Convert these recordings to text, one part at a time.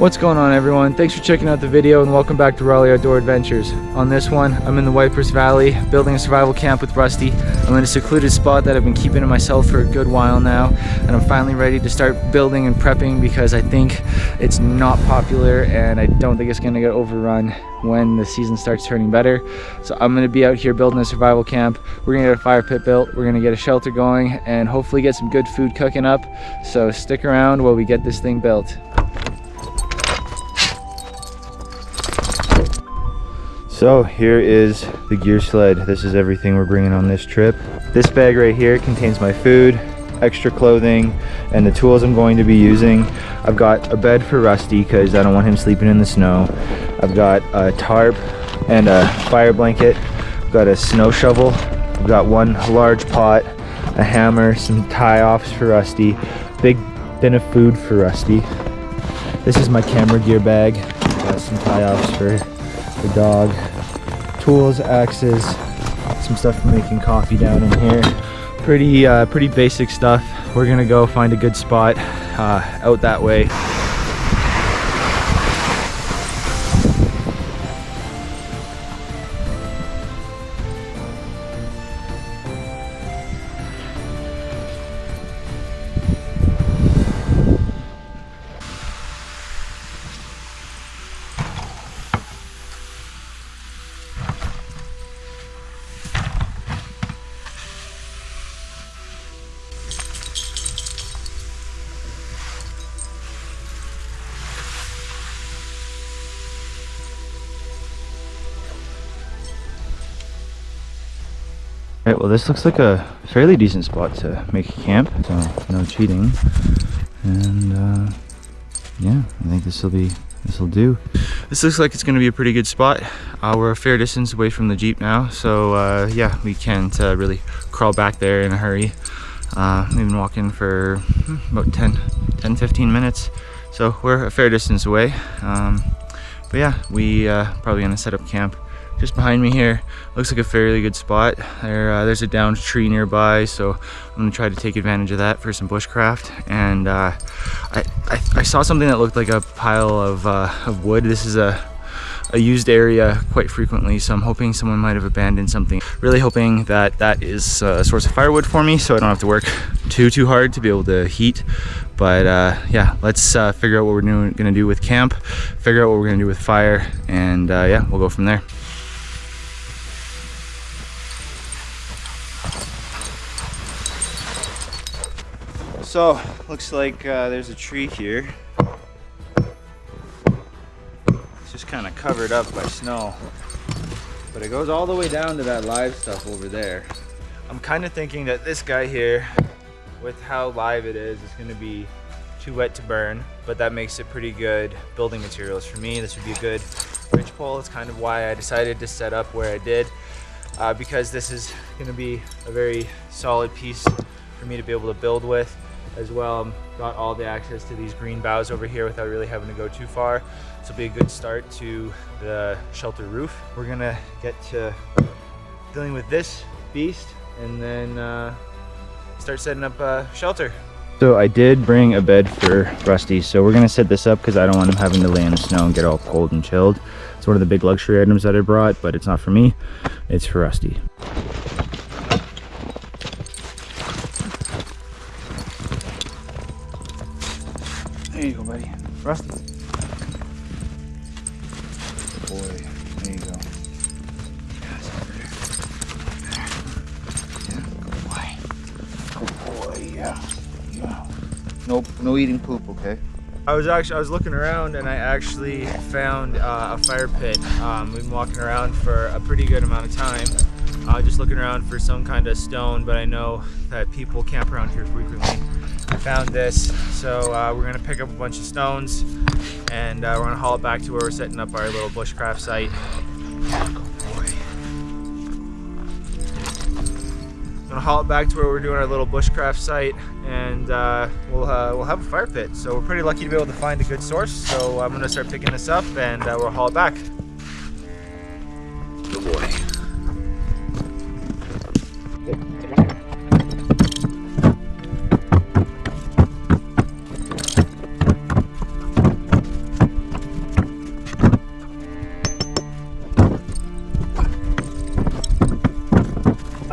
What's going on, everyone? Thanks for checking out the video and welcome back to Rawleigh Outdoor Adventures. On this one, I'm in the Wipers Valley building a survival camp with Rusty. I'm in a secluded spot that I've been keeping to myself for a good while now, and I'm finally ready to start building and prepping because I think it's not popular and I don't think it's going to get overrun when the season starts turning better. So I'm going to be out here building a survival camp. We're going to get a fire pit built, we're going to get a shelter going, and hopefully get some good food cooking up. So stick around while we get this thing built. So here is the gear sled. This is everything we're bringing on this trip. This bag right here contains my food, extra clothing, and the tools I'm going to be using. I've got a bed for Rusty because I don't want him sleeping in the snow. I've got a tarp and a fire blanket. I've got a snow shovel. I've got one large pot, a hammer, some tie-offs for Rusty, big bin of food for Rusty. This is my camera gear bag. Got some tie-offs for the dog, tools, axes, some stuff for making coffee down in here. Pretty basic stuff. We're gonna go find a good spot out that way. Alright, well this looks like a fairly decent spot to make a camp, so no cheating. And yeah, I think this'll do. This looks like it's gonna be a pretty good spot. We're a fair distance away from the Jeep now, so yeah, we can't really crawl back there in a hurry. We've been walking for about 10-15 minutes, so we're a fair distance away. But yeah, we probably gonna set up camp just behind me here. Looks like a fairly good spot. There's a downed tree nearby, so I'm gonna try to take advantage of that for some bushcraft. And I saw something that looked like a pile of wood. This is a used area quite frequently, so I'm hoping someone might have abandoned something. Really hoping that that is a source of firewood for me, so I don't have to work too hard to be able to heat. But yeah, let's figure out what we're gonna do with camp, figure out what we're gonna do with fire, and yeah, we'll go from there. So, looks like there's a tree here. It's just kind of covered up by snow. But it goes all the way down to that live stuff over there. I'm kind of thinking that this guy here, with how live it is going to be too wet to burn. But that makes it pretty good building materials for me. This would be a good ridgepole. It's kind of why I decided to set up where I did. Because this is going to be a very solid piece for me to be able to build with. As well, got all the access to these green boughs over here without really having to go too far. This will be a good start to the shelter roof. We're gonna get to dealing with this beast and then start setting up a shelter. So I did bring a bed for Rusty, so we're gonna set this up because I don't want him having to lay in the snow and get all cold and chilled. It's one of the big luxury items that I brought, but it's not for me, it's for Rusty. There you go, buddy. Rusty. Good boy. There you go. Yeah, good boy. Good boy. Yeah. Nope. No eating poop. Okay. I was looking around and I actually found a fire pit. We've been walking around for a pretty good amount of time. Just looking around for some kind of stone, but I know that people camp around here frequently. I found this, so we're gonna pick up a bunch of stones and we're gonna haul it back to where we're setting up our little bushcraft site. Good boy. I'm gonna haul it back to where we're doing our little bushcraft site, and we'll have a fire pit. So we're pretty lucky to be able to find a good source. So I'm gonna start picking this up and we'll haul it back. Good boy.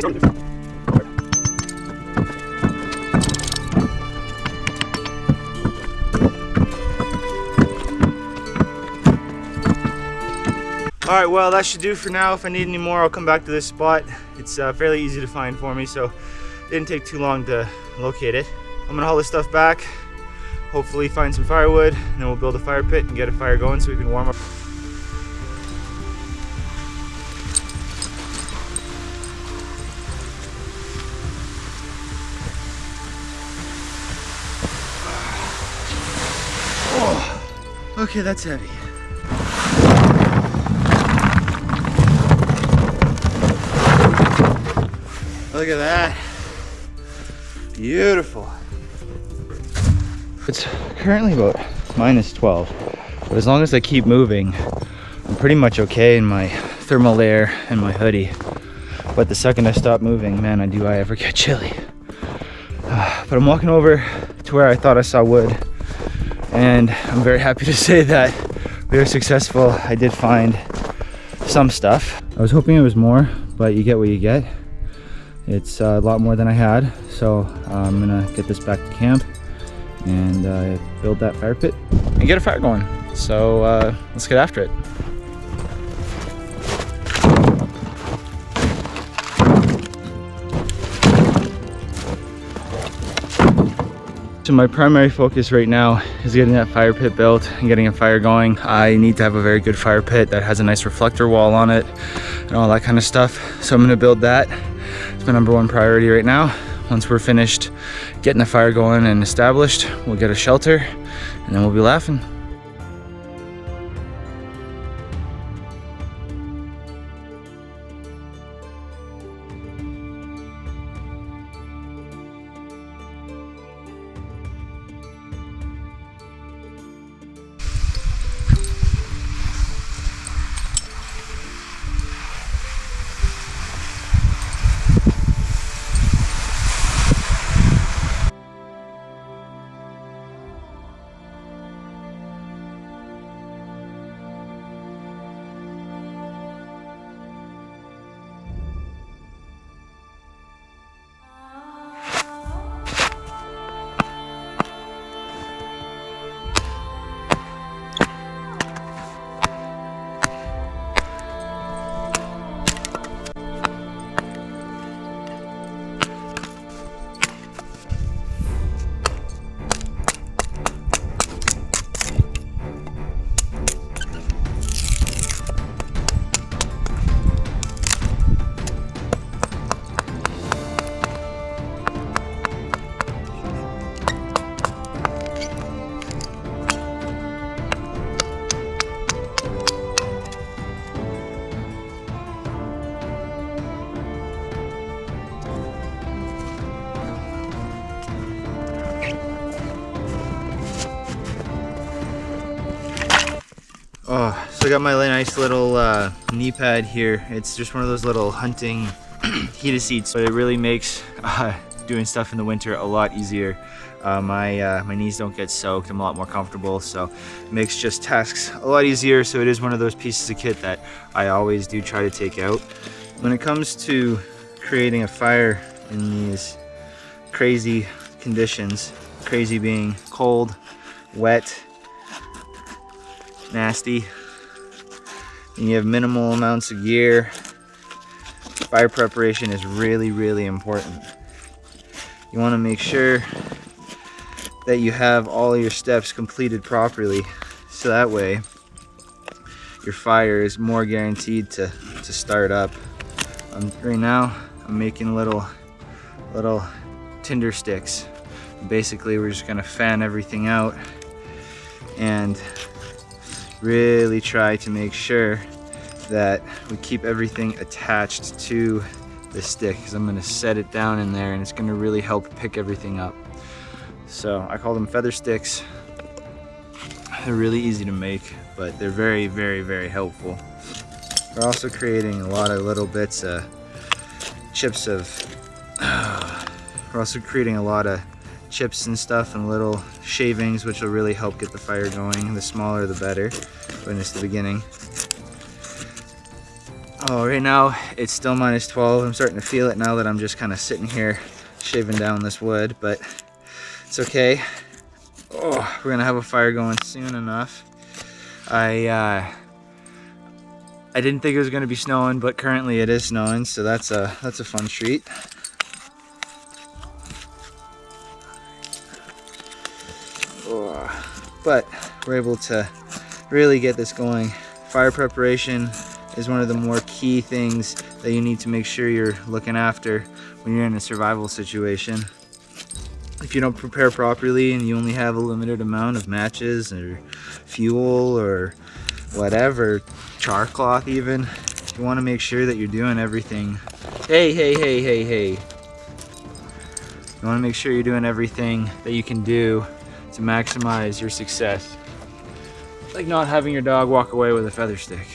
All right, well, that should do for now. If I need any more, I'll come back to this spot. It's fairly easy to find for me, so it didn't take too long to locate it. I'm gonna haul this stuff back, hopefully find some firewood, and then we'll build a fire pit and get a fire going so we can warm up. Oh, okay, that's heavy. Look at that. Beautiful. It's currently about -12, but as long as I keep moving, I'm pretty much okay in my thermal layer and my hoodie. But the second I stop moving, man, do I ever get chilly. But I'm walking over to where I thought I saw wood, and I'm very happy to say that we were successful. I did find some stuff. I was hoping it was more, but you get what you get. It's a lot more than I had, so I'm gonna get this back to camp and build that fire pit and get a fire going. So let's get after it. So my primary focus right now is getting that fire pit built and getting a fire going. I need to have a very good fire pit that has a nice reflector wall on it and all that kind of stuff. So I'm gonna build that. It's my #1 priority right now. Once we're finished getting the fire going and established, we'll get a shelter and then we'll be laughing. Oh, so I got my nice little knee pad here. It's just one of those little hunting heated seats, but it really makes doing stuff in the winter a lot easier. My knees don't get soaked. I'm a lot more comfortable, so it makes just tasks a lot easier. So it is one of those pieces of kit that I always do try to take out. When it comes to creating a fire in these crazy conditions, crazy being cold, wet, nasty, and you have minimal amounts of gear, fire preparation is really, really important. You want to make sure that you have all your steps completed properly, so that way your fire is more guaranteed to start up. Right now I'm making little tinder sticks. Basically we're just gonna fan everything out and really try to make sure that we keep everything attached to the stick, because I'm going to set it down in there and it's going to really help pick everything up. So I call them feather sticks. They're really easy to make, but they're very, very, very helpful. We're also creating a lot of little bits of chips of we're also creating a lot of chips and stuff and little shavings, which will really help get the fire going. The smaller the better when it's the beginning. Oh, right now it's still -12. I'm starting to feel it now that I'm just kind of sitting here shaving down this wood, but it's okay. Oh, we're gonna have a fire going soon enough. I didn't think it was gonna be snowing, but currently it is snowing, so that's a fun treat. Oh, but we're able to really get this going. Fire preparation is one of the more key things that you need to make sure you're looking after when you're in a survival situation. If you don't prepare properly and you only have a limited amount of matches or fuel or whatever, char cloth even, you want to make sure that you're doing everything. Hey. You want to make sure you're doing everything that you can do to maximize your success. Like not having your dog walk away with a feather stick.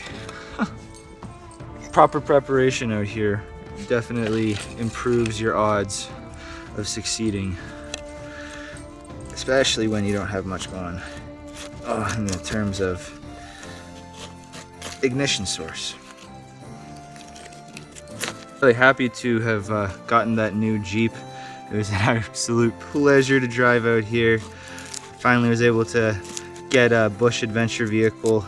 Proper preparation out here definitely improves your odds of succeeding, especially when you don't have much going in the terms of ignition source. Really happy to have gotten that new Jeep. It was an absolute pleasure to drive out here. Finally was able to get a bush adventure vehicle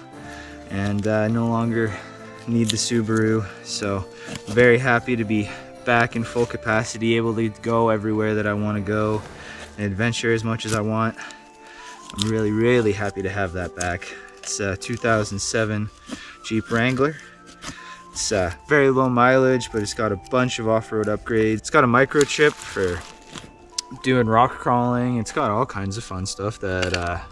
and no longer need the Subaru, so very happy to be back in full capacity, able to go everywhere that I want to go and adventure as much as I want. I'm really happy to have that back. It's a 2007 Jeep Wrangler. It's very low mileage, but it's got a bunch of off-road upgrades. It's got a microchip for doing rock crawling. It's got all kinds of fun stuff that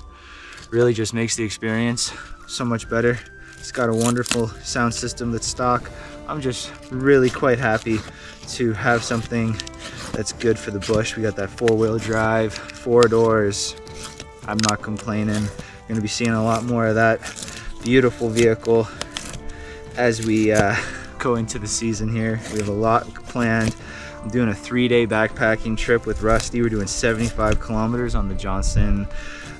really just makes the experience so much better. It's got a wonderful sound system that's stock. I'm just really quite happy to have something that's good for the bush. We got that 4-wheel drive, 4 doors. I'm not complaining. You're gonna be seeing a lot more of that beautiful vehicle as we go into the season here. We have a lot planned. I'm doing a 3-day backpacking trip with Rusty. We're doing 75 kilometers on the Johnson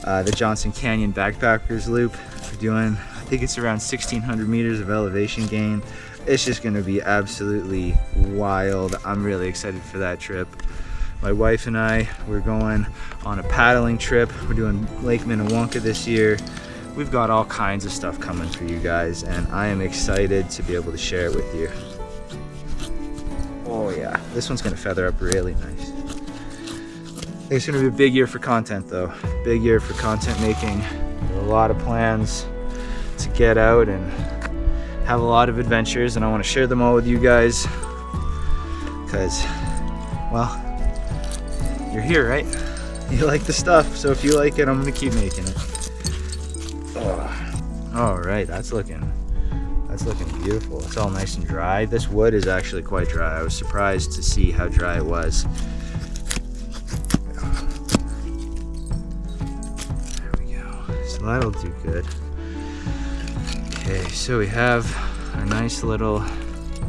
Canyon Backpackers Loop. We're doing, I think it's around 1,600 meters of elevation gain. It's just gonna be absolutely wild. I'm really excited for that trip. My wife and I, we're going on a paddling trip. We're doing Lake Minnewanka this year. We've got all kinds of stuff coming for you guys, and I am excited to be able to share it with you. Oh yeah, this one's gonna feather up really nice. I think it's gonna be a big year for content though. Big year for content making. There are a lot of plans to get out and have a lot of adventures, and I wanna share them all with you guys because, well, you're here, right? You like the stuff, so if you like it, I'm gonna keep making it. All right, that's looking beautiful. It's all nice and dry. This wood is actually quite dry. I was surprised to see how dry it was. There we go. So that'll do good. Okay, so we have our nice little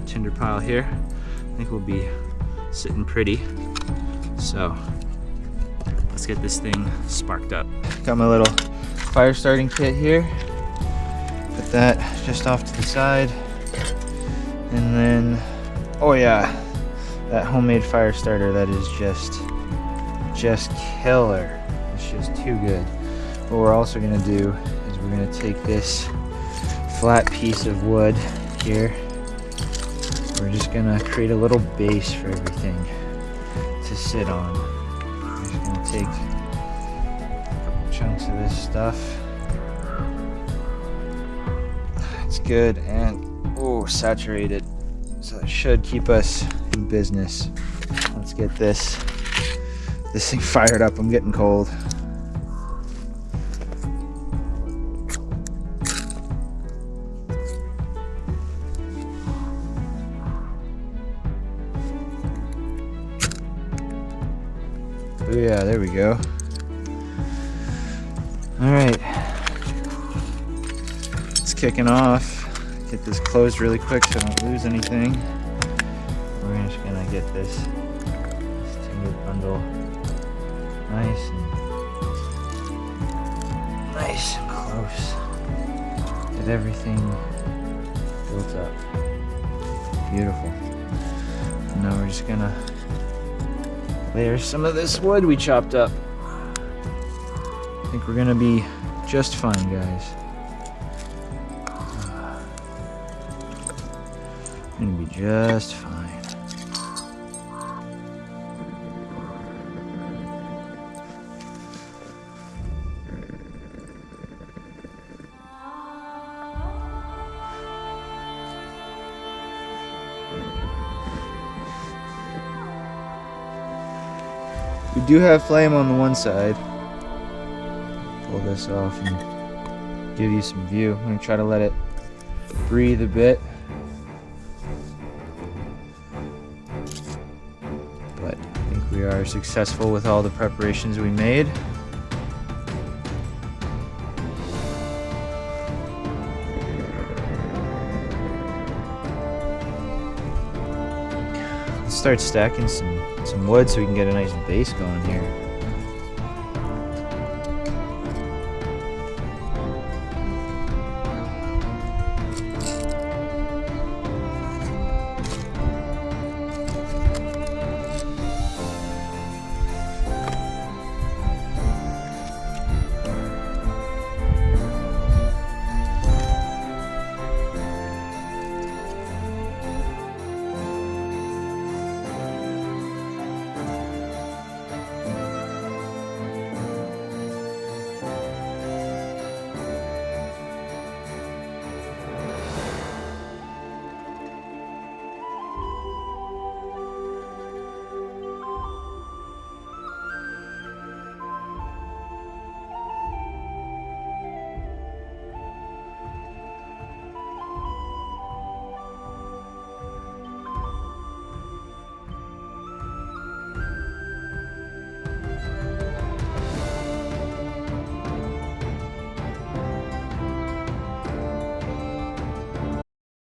tinder pile here. I think we'll be sitting pretty. So let's get this thing sparked up. Got my little fire starting kit here. Put that just off to the side. And then, oh yeah, that homemade fire starter, that is just killer. It's just too good. What we're also gonna do is we're gonna take this flat piece of wood here. We're just gonna create a little base for everything to sit on. We're just gonna take a couple chunks of this stuff. It's good and saturated, so it should keep us in business. Let's get this thing fired up. I'm getting cold. Oh yeah, there we go. All right, it's kicking off. Get this closed really quick so I don't lose anything. We're just gonna get this tinder bundle nice and close. Get everything built up. Beautiful. Now we're just gonna layer some of this wood we chopped up. I think we're gonna be just fine, guys. We're gonna be just fine. We do have flame on the one side. Pull this off and give you some view. I'm gonna try to let it breathe a bit. But I think we are successful with all the preparations we made. Let's start stacking some wood so we can get a nice base going here.